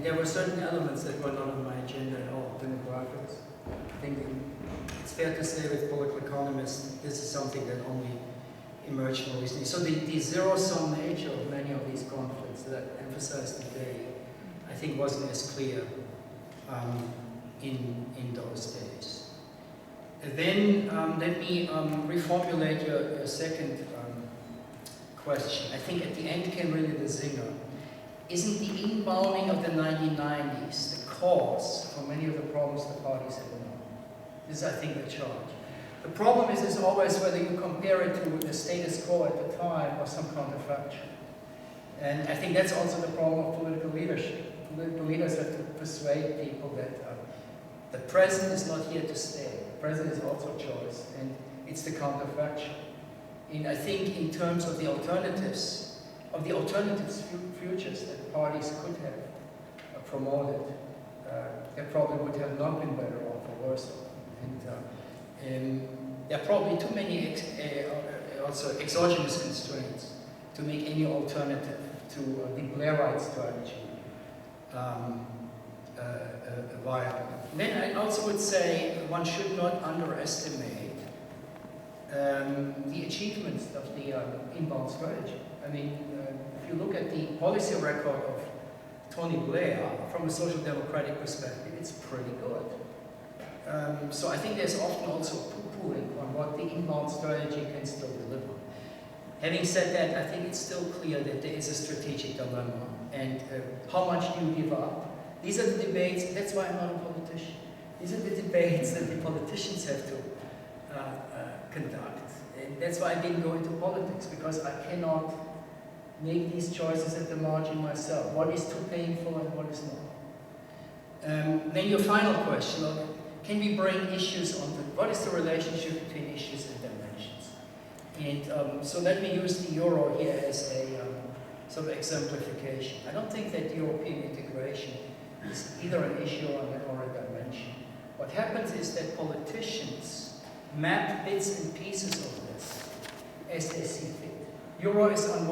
And there were certain elements that were not on my agenda at all. Demographics. I think it's fair to say with political economists, this is something that only emerged more recently. So the zero-sum nature of many of these conflicts that I emphasized today, I think wasn't as clear in those days. And then let me reformulate your second question. I think at the end came really the zinger. Isn't the inbounding of the 1990s the cause for many of the problems the parties have known? This is, I think, the charge. The problem is always whether you compare it to the status quo at the time or some counterfactual. And I think that's also the problem of political leadership. Political leaders have to persuade people that the present is not here to stay. The present is also a choice, and it's the counterfactual. And I think in terms of the alternatives futures that parties could have promoted, they probably would have not been better off or worse off. And there are probably too many also exogenous constraints to make any alternative to the Blairite strategy viable. Then I also would say one should not underestimate the achievements of the inbound strategy. I mean, if you look at the policy record of Tony Blair from a social democratic perspective, it's pretty good. So I think there's often also poo-pooing on what the inbound strategy can still deliver. Having said that, I think it's still clear that there is a strategic dilemma, and how much do you give up? These are the debates, that's why I'm not a politician. These are the debates that the politicians have to conduct. And that's why I didn't go into politics, because I cannot make these choices at the margin myself. What is too painful and what is not? Then your final question, can we bring issues on what is the relationship between issues and dimensions? And so let me use the euro here as a sort of exemplification. I don't think that European integration is either an issue or a dimension. What happens is that politicians map bits and pieces of this as they see fit. Euro is the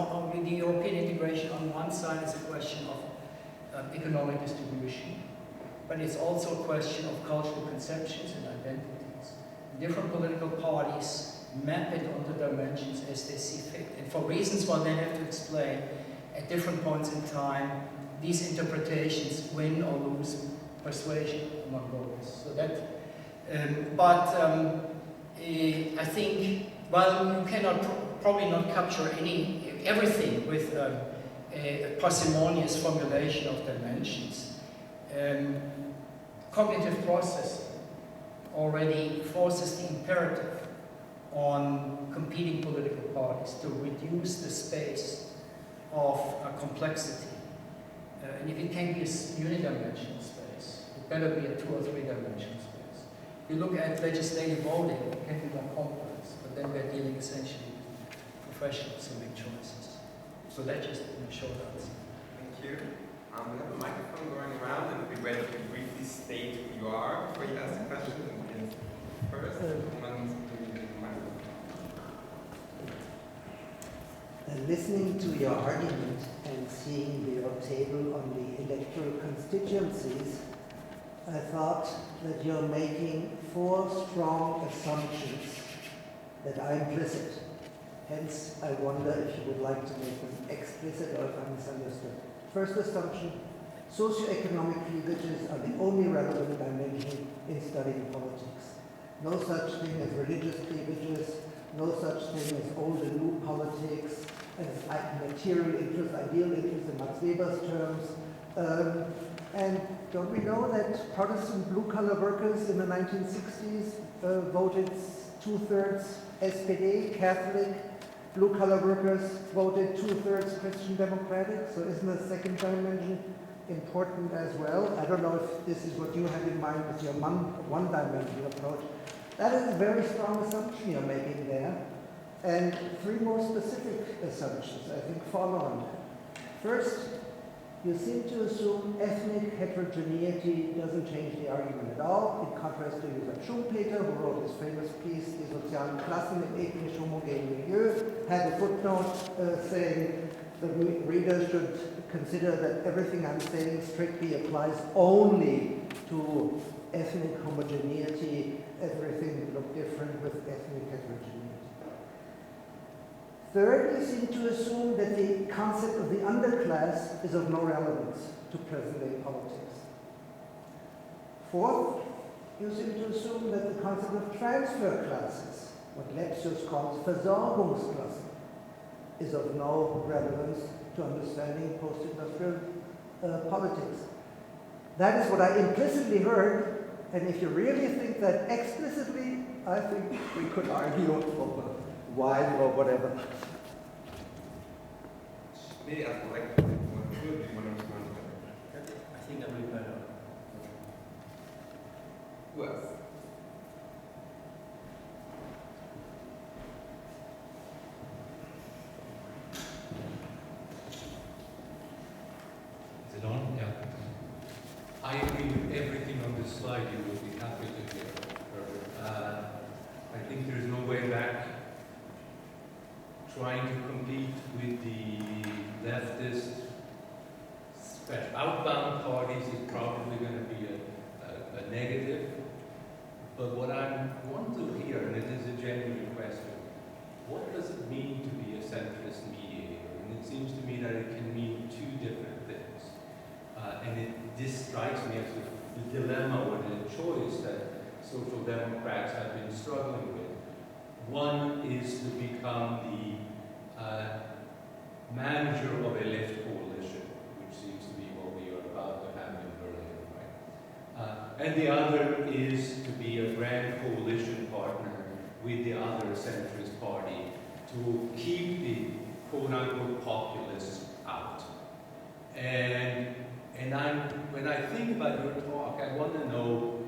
European integration on one side is a question of economic distribution, but it's also a question of cultural conceptions and identities. Different political parties map it onto dimensions as they see fit. And for reasons why they have to explain at different points in time, these interpretations win or lose persuasion among voters. So that, I think, while you cannot probably not capture everything with a parsimonious formulation of dimensions, cognitive processing already forces the imperative on competing political parties to reduce the space of complexity. And if it can be a unidimensional space, it better be a 2- or 3-dimensional space. If you look at legislative voting, it can be more complex, but then we're dealing essentially with professionals who make choices. So that's just in a short answer. Thank you. We have a microphone going around, and we ready to briefly state who you are before you ask the question. And first, listening to your argument and seeing your table on the electoral constituencies, I thought that you're making 4 strong assumptions that are implicit. Hence, I wonder if you would like to make them explicit or if I misunderstood. First assumption, socioeconomic cleavages are the only relevant dimension in studying politics. No such thing as religious cleavages, no such thing as old and new politics, as material interest, ideal interest in Max Weber's terms. And don't we know that Protestant blue-collar workers in the 1960s voted 2/3 SPD, Catholic, blue-collar workers voted 2/3 Christian Democratic? So isn't the second dimension important as well? I don't know if this is what you have in mind with your one-dimensional approach. That is a very strong assumption you're making there. And 3 more specific assumptions, I think, follow on that. First, you seem to assume ethnic heterogeneity doesn't change the argument at all, in contrast to Josef Schumpeter, who wrote his famous piece, Die sozialen Klassen im ethnisch homogenen Milieu, had a footnote saying the reader should consider that everything I'm saying strictly applies only to ethnic homogeneity. Everything will look different with ethnic heterogeneity. Third, you seem to assume that the concept of the underclass is of no relevance to present-day politics. Fourth, you seem to assume that the concept of transfer classes, what Lepsius calls Versorgungsklassen, is of no relevance to understanding post-industrial politics. That is what I implicitly heard, and if you really think that explicitly, I think we could argue for a while or whatever. Maybe I'd like to do one or two. I think that would be better. Who else? Is it on? Yeah. I agree with everything on this slide. You will be happy to hear, Herbert. I think there's no way back. Trying to compete with the leftist outbound parties is probably going to be a negative. But what I want to hear, and it is a genuine question, what does it mean to be a centrist mediator? And it seems to me that it can mean two different things. This strikes me as the dilemma or the choice that social democrats have been struggling with. One is to become the manager of a left coalition, which seems to be what we are about to have in Berlin, right? And the other is to be a grand coalition partner with the other centrist party to keep the quote-unquote populists out. And when I think about your talk, I want to know,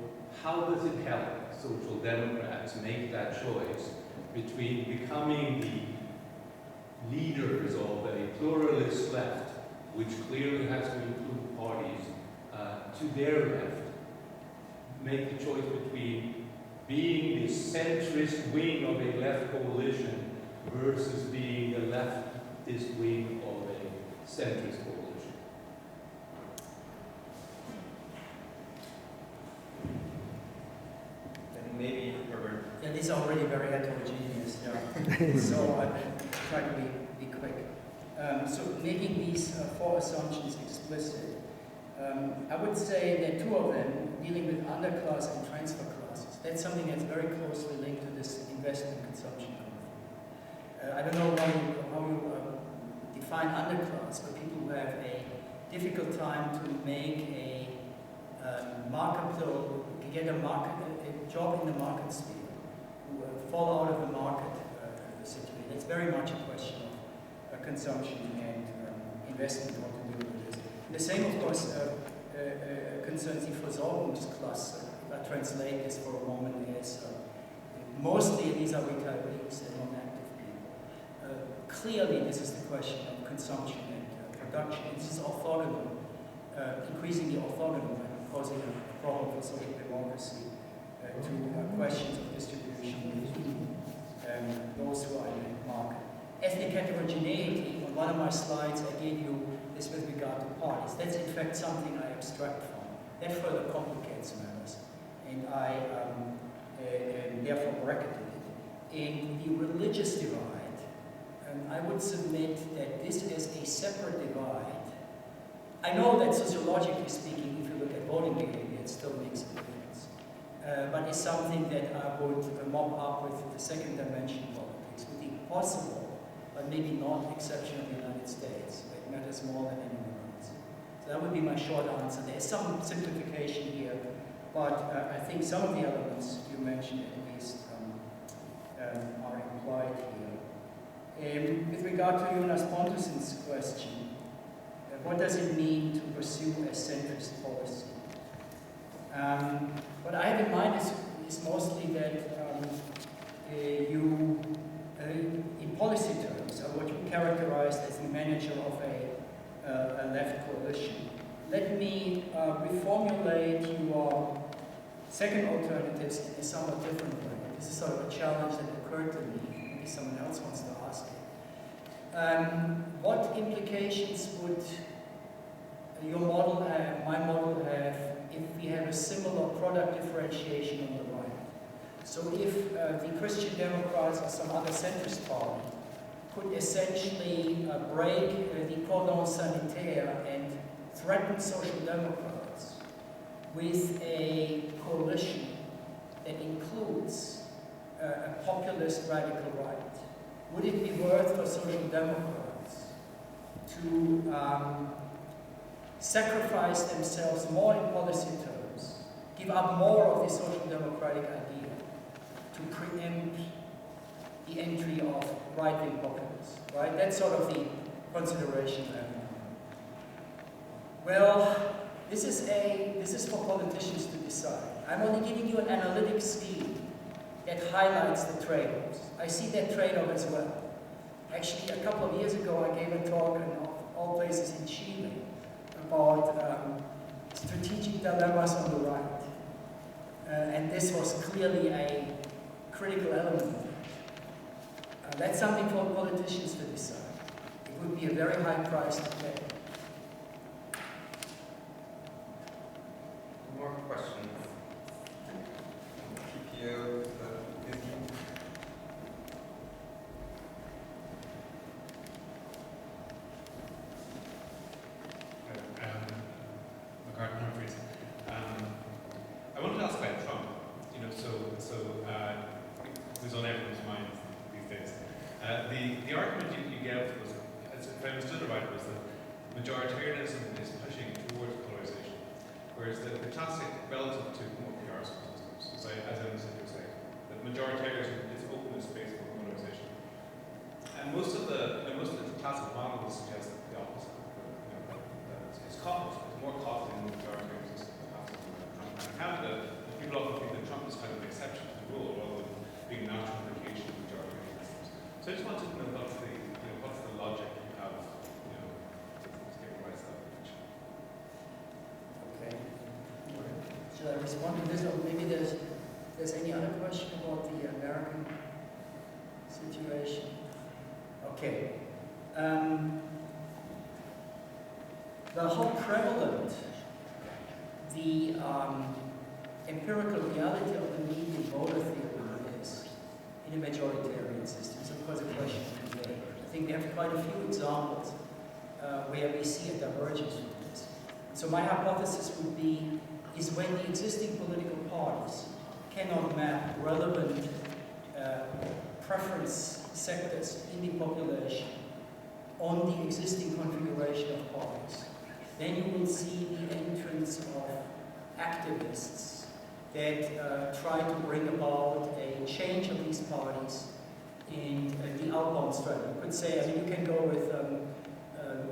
how does it help social democrats make that choice between becoming the leaders of a pluralist left, which clearly has to include parties to their left, make the choice between being the centrist wing of a left coalition versus being the leftist wing of a centrist coalition? Maybe Herbert. Yeah, these are already very heterogeneous. Yeah. So I try to be quick. So making these four assumptions explicit, I would say that two of them, dealing with underclass and transfer classes, that's something that's very closely linked to this investment consumption conflict. I don't know how you define underclass, but people who have a difficult time to make a get a job in the market sphere, who fall out of the market situation. It's very much a question of consumption and investment, what to do with this. And the same, of course, concerns the Versorgungsklasse. If I translate this for a moment, as mostly these are retirees and non-active people. Clearly, this is the question of consumption and production. This is orthogonal, increasingly orthogonal, and causing a problem for social democracy to questions of distribution and those who are in the market. Ethnic heterogeneity, on one of my slides I gave you this with regard to parties. That's in fact something I abstract from. That further complicates matters, and I therefore bracketed it. In the religious divide, I would submit that this is a separate divide. I know that sociologically speaking, if you look at voting behavior, it still makes a difference. But it's something that I would mop up with the second dimension politics, would be possible, but maybe not exception in the United States. It matters more than anywhere else. So that would be my short answer. There's some simplification here, but I think some of the elements you mentioned at least are implied here. With regard to Jonas Pontussen's question, what does it mean to pursue a centrist policy? What I have in mind is mostly that you, in policy terms, what you characterized as the manager of a left coalition. Let me reformulate your second alternatives in a somewhat different way. This is sort of a challenge that occurred to me. Maybe someone else wants to ask What implications would your model have, my model have, if we have a similar product differentiation on the right? So if the Christian Democrats or some other centrist party could essentially break the cordon sanitaire and threaten social democrats with a coalition that includes a populist radical right, would it be worth for social democrats to sacrifice themselves more in policy terms, give up more of the social democratic idea to preempt the entry of right-wing populists, right? That's sort of the consideration there. Well, this is for politicians to decide. I'm only giving you an analytic scheme that highlights the trade-offs. I see that trade-off as well. Actually, a couple of years ago, I gave a talk in all places in Chile about strategic dilemmas on the right. And this was clearly a critical element. That's something for politicians to decide. It would be a very high price to pay. More questions? Keep you busy. McCartney Humphreys. I wanted to ask about Trump. Who's on everyone's mind these days. The argument you gave was, if I understood it right, was that majoritarianism is pushing towards polarization, whereas the classic relative to more PR systems, as I understood you saying, that majoritarianism is openness based on polarization. And most of the classic models suggest the opposite. That it's caught, it's more caught in the majoritarian system than Trump. In Canada, people often think that Trump is kind of an exception to the rule rather than being a natural application of majoritarian systems. So I just wanted to know what's the logic you have, to give rise to that approach. Okay. Should I respond to this, or maybe there's any other question about the American situation? Okay. How prevalent the empirical reality of the median voter theory is in a majoritarian system is of course a question to be made. I think we have quite a few examples where we see a divergence from this. So my hypothesis would be is when the existing political parties cannot map relevant preference sectors in the population on the existing configuration of parties, then you will see the entrance of activists that try to bring about a change of these parties in the outbound strategy. You could say, you can go with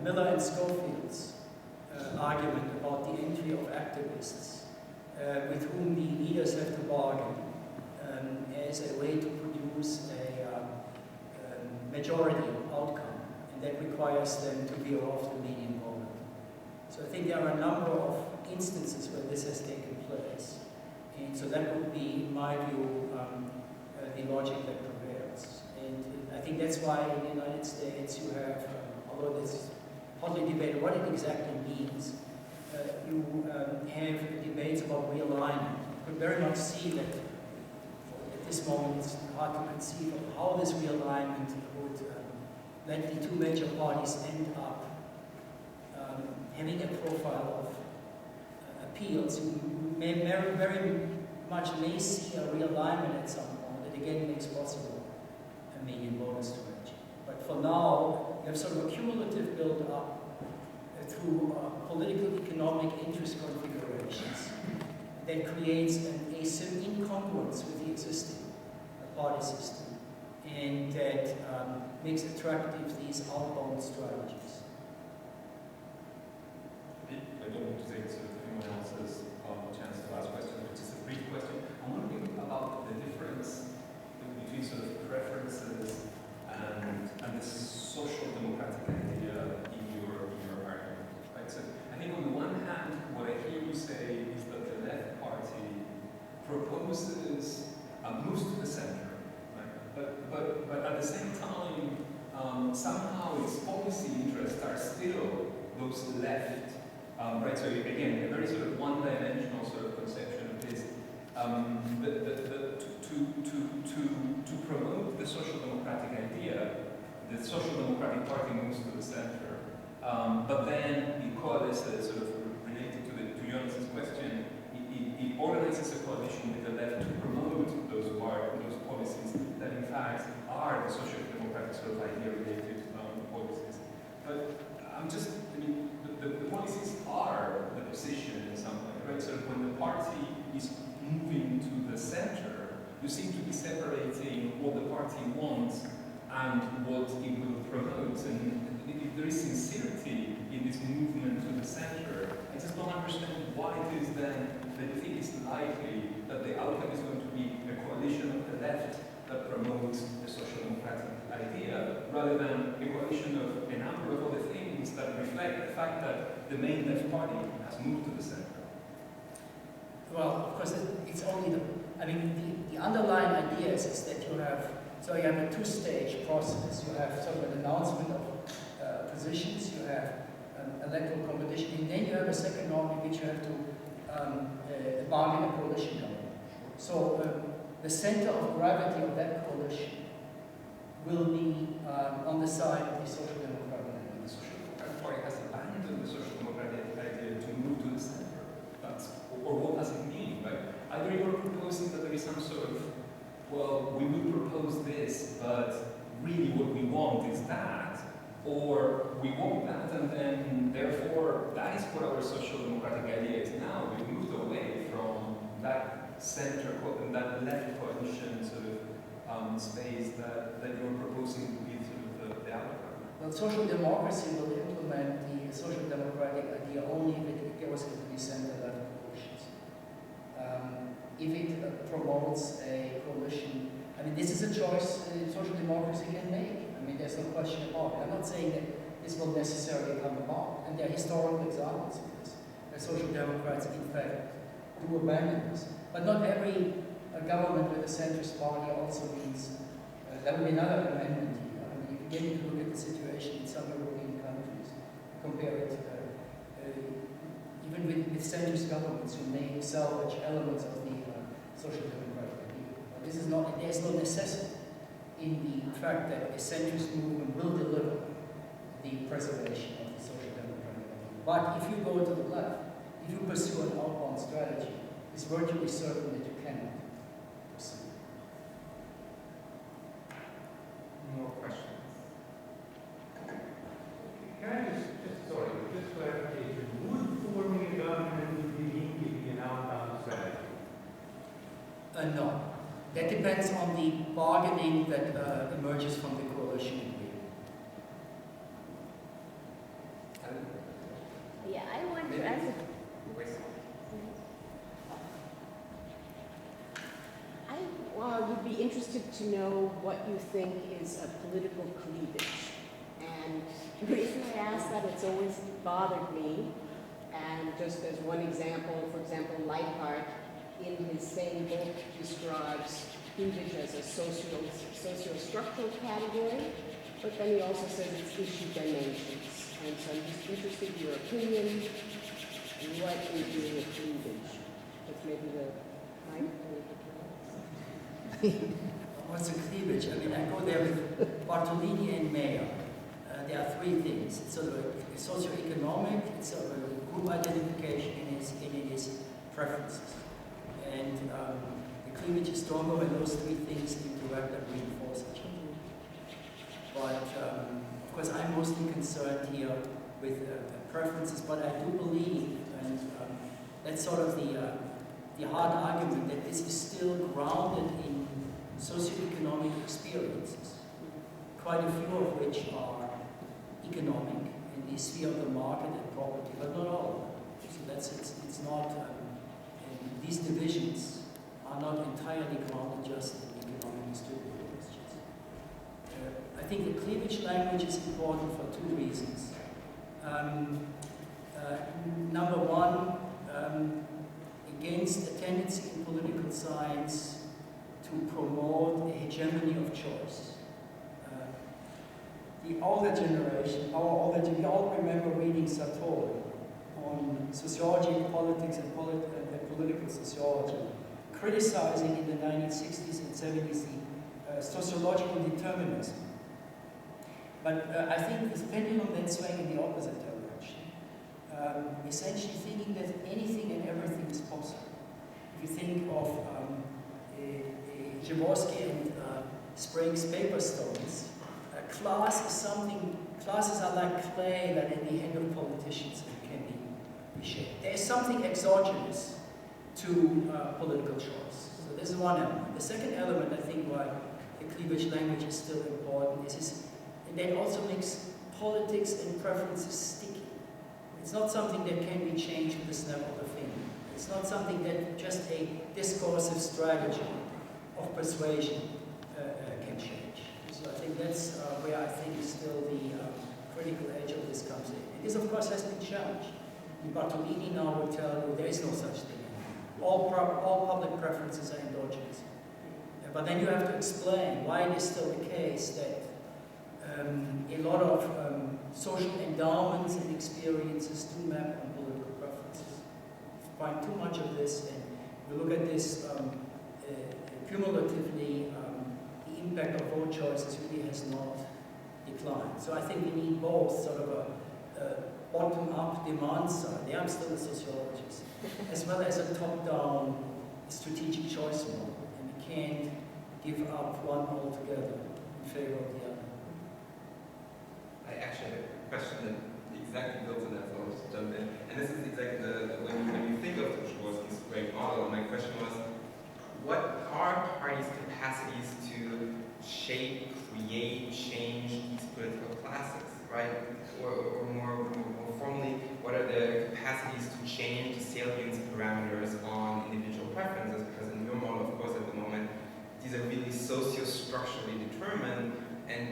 Miller and Schofield's argument about the entry of activists with whom the leaders have to bargain as a way to produce a majority outcome, and that requires them to veer off the median vote. So I think there are a number of instances where this has taken place. And so that would be, in my view, the logic that prevails. And I think that's why in the United States you have, although there's hotly debated what it exactly means, you have debates about realignment. You could very much see that at this moment it's hard to conceive of how this realignment would let the two major parties end up having a profile of appeals. You very much may see a realignment at some point that again makes possible a median voter strategy. But for now, you have sort of a cumulative build-up through political economic interest configurations that creates an incongruence with the existing party system, and that makes attractive these outbound strategies. I don't want to take anyone else's chance to ask questions, but just a brief question. I'm wondering about the difference between sort of preferences and this social democratic idea in your argument, right? So I think on the one hand, what I hear you say is that the left party proposes moves to the center, right? But at the same time, somehow the Social Democratic Party moves to the center, but then it coalesces, sort of related to Jonas's question, it organizes a coalition with the left to promote those policies that in fact are the social democratic sort of idea related policies. But the policies are the position in some way, right? So when the party is moving to the center, you seem to be separating what the party wants and what it will promote. And if there is sincerity in this movement to the center, I just don't understand why it is then that you think it's likely that the outcome is going to be a coalition of the left that promotes the social democratic idea, rather than a coalition of a number of other things that reflect the fact that the main left party has moved to the center. Well, of course, it's only the underlying idea is that you have a two-stage process. You have sort of an announcement of positions, you have an electoral competition, and then you have a second round in which you have to bargain a coalition government. So the center of gravity of that coalition will be on the side of the Social Democratic idea. The Social Democratic Party has abandoned the Social Democratic idea to move to the center. Or what does it mean, right? Either you're proposing that there is some sort of, well, we will propose this, but really what we want is that, or we want that, and then therefore that is what our social democratic idea is now. We've moved away from that center, that left coalition sort of space that you're proposing to be sort of the outcome. Well, social democracy will implement the social democratic idea only if it goes into the center-left coalitions. If it promotes a coalition, this is a choice social democracy can make. There's no question about it. I'm not saying that this will necessarily come about, and there are historical examples of this, where social democrats, in fact, do abandon this. But not every government with a centrist party also means that would be another amendment here. If you get to look at the situation in some European countries, compare it even with centrist governments who may salvage elements of the social democratic idea. But this is not, there's no necessity in the fact that a centrist movement will deliver the preservation of the social democratic idea. But if you go to the left, if you pursue an outbound strategy, it's virtually certain that you cannot pursue. More questions? Can I just clarification, would forming a government with the Link be an outbound strategy? No. That depends on the bargaining that emerges from the coalition agreement. Yeah, I want to ask. I would be interested to know what you think is a political cleavage. And the reason I ask that, it's always bothered me. And just as one example, for example, Leiphart, in his same book, describes cleavage as a socio-structural category, but then he also says it's issue dimensions. And so I'm just interested in your opinion. What is really a cleavage? That's maybe the time. What's a cleavage? I go there with Bartolini and Mayer. There are three things. It's sort of a socioeconomic, it's sort of a group identification, and it is preferences. And the cleavage is stronger when those three things interact and reinforce each other. But of course, I'm mostly concerned here with preferences, but I do believe, and that's sort of the hard argument, that this is still grounded in socioeconomic experiences, quite a few of which are economic in the sphere of the market and property, but not all of them. So it's not, and these divisions are not entirely grounded just in economic distributed questions. I think the cleavage language is important for two reasons. Number one, against a tendency in political science to promote a hegemony of choice. The older generation, we all remember reading Sartori on sociology, politics, and political sociology, criticizing in the 1960s and 70s the sociological determinism. But I think the pendulum then swung in the opposite direction, essentially thinking that anything and everything is possible. If you think of Jaworski and Sprague's paper stones, classes are like clay that in the hand of politicians can be shaped. There is something exogenous to political choice. So this is one element. The second element, I think, why the cleavage language is still important is that also makes politics and preferences sticky. It's not something that can be changed with a snap of the finger. It's not something that just a discursive strategy of persuasion can change. So I think that's where I think still the critical edge of this comes in. This, of course, has been challenged. Bartolini now will tell you there is no such thing. All public preferences are endogenous. But then you have to explain why it is still the case that a lot of social endowments and experiences do map on political preferences. Find too much of this, and we look at this cumulatively, the impact of vote choices really has not declined. So I think we need both sort of a bottom-up demand side. I'm still a sociologist, as well as a top-down strategic choice model, and we can't give up one altogether in favor of the other. I actually have a question that exactly builds on that, so I'll just jump in. And this is exactly when you think of Jaworski's great model, my question was, what are parties' capacities to shape, create, change these political classes, right? Or more formally, what are the capacities to change the salience parameters on individual preferences? Because in your model, of course, at the moment, these are really socio-structurally determined, and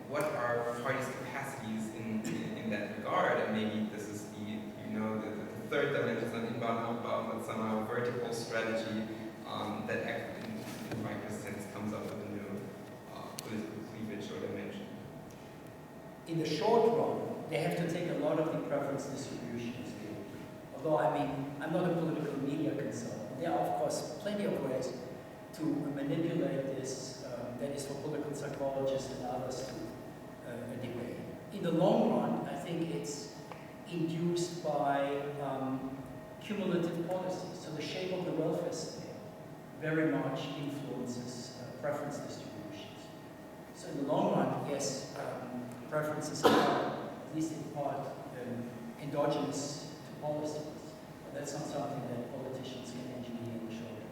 what are parties' capacities in that regard? And maybe this is the third dimension, is not inbound, outbound, but somehow vertical strategy that in my sense comes up with a new political cleavage or dimension. In the short run, they have to take a lot of the preference distributions. Although, I'm not a political media consultant. There are, of course, plenty of ways to manipulate this, that is for political psychologists and others to debate. In the long run, I think it's induced by cumulative policies. So the shape of the welfare state very much influences preference distributions. So in the long run, yes, preferences are, at least in part, endogenous to policies. But that's not something that politicians can engineer in the short term.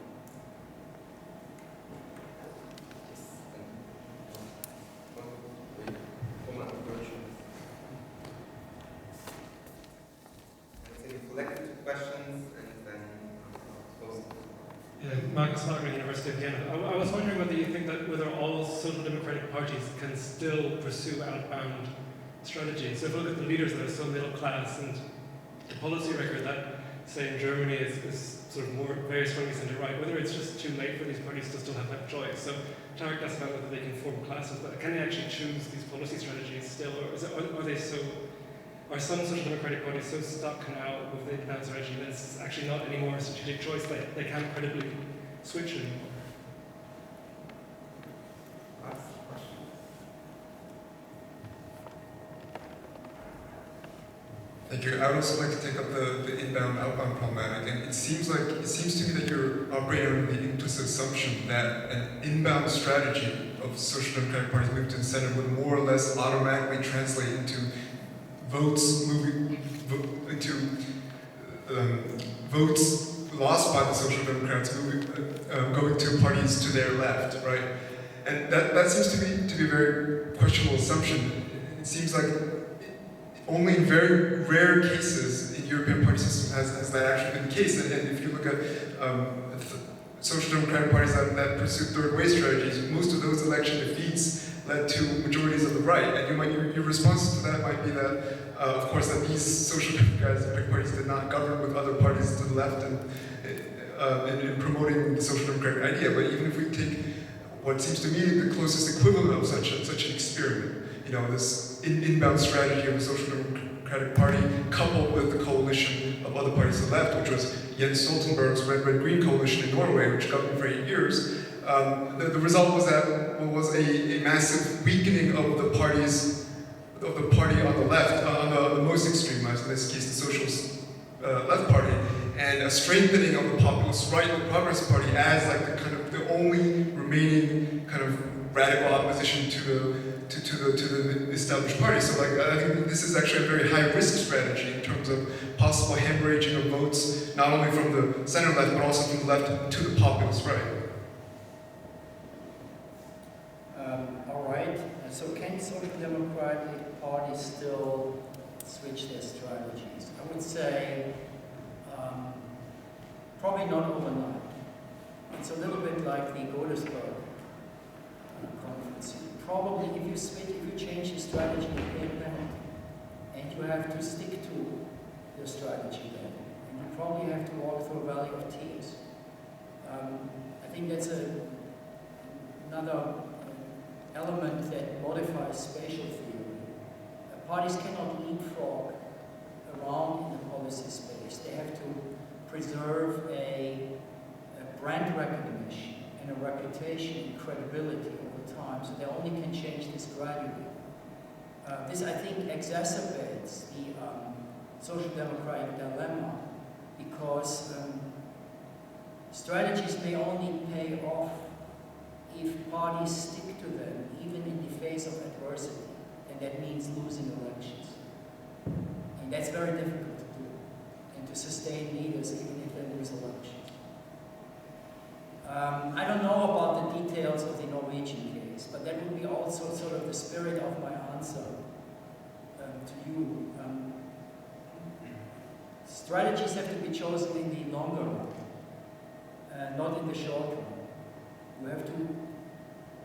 Collective questions and then close. Marcus Lager, University of Vienna. I was wondering whether you think that whether all social democratic parties can still pursue outbound strategies. So if you look at the leaders that are so middle class and the policy record that, say, in Germany is sort of more very strongly centre-right, whether it's just too late for these parties to still have that choice. So Tarek asked about whether they can form classes, but can they actually choose these policy strategies still, or are some social democratic parties so stuck now with the inbound strategy that it's actually not anymore a strategic choice, they can't credibly switch anymore? Thank you. I would also like to take up the inbound-outbound problematic. And it seems to me that you're operating under the implicit assumption that an inbound strategy of social democratic parties moving to the center would more or less automatically translate into votes lost by the Social Democrats going to parties to their left, right? And that seems to be a very questionable assumption. It seems like only in very rare cases in European party systems has that actually been the case. And if you look at social democratic parties that pursue third way strategies, most of those election defeats led to majorities of the right. And your response to that might be that, of course, that these social democratic parties did not govern with other parties to the left in promoting the social democratic idea. But even if we take what seems to me the closest equivalent of such an experiment, this inbound strategy of the Social Democratic Party coupled with the coalition of other parties to the left, which was Jens Stoltenberg's Red-Red-Green coalition in Norway, which governed for 8 years, the result was that was a massive weakening of the party's the party on the left, on the most extreme left, in this case the Socialist Left Party, and a strengthening of the populist right, the Progress Party, as like the kind of the only remaining kind of radical opposition to the established party. So like I think this is actually a very high risk strategy in terms of possible hemorrhaging of votes, not only from the center left but also from the left to the populist right. All right. So can social democratic parties still switch their strategies? I would say probably not overnight. It's a little bit like the Godesberg conference. Probably if you switch, if you change your strategy, you pay a penalty. And you have to stick to your strategy then. And you probably have to walk through a valley of tears. I think that's another element that modifies spatial theory. Parties cannot leapfrog around in the policy space. They have to preserve a brand recognition and a reputation and credibility over time, so they only can change this gradually. This, I think, exacerbates the social democratic dilemma, because strategies may only pay off if parties stick to them, even in the face of adversity, and that means losing elections. And that's very difficult to do, and to sustain leaders even if they lose elections. I don't know about the details of the Norwegian case, but that would be also sort of the spirit of my answer to you. Strategies have to be chosen in the longer run, not in the short run. You have to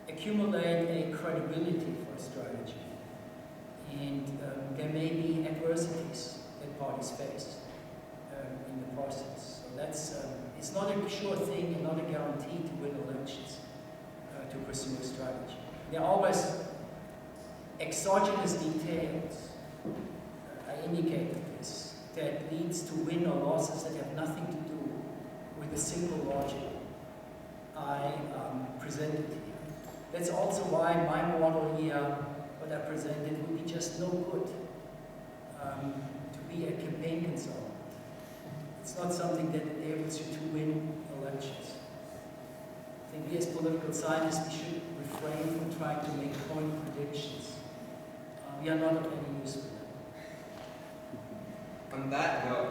accumulate a credibility for a strategy. And there may be adversities that parties face in the process. So that's, it's not a sure thing and not a guarantee to win elections to pursue a strategy. There are always exogenous details, I indicated this, that leads to win or losses that have nothing to do with a single logic I presented here. That's also why my model here, what I presented, would be just no good to be a campaign consultant. It's not something that enables you to win elections. I think we as political scientists, we should refrain from trying to make coin predictions. We are not of any use for that. On that note,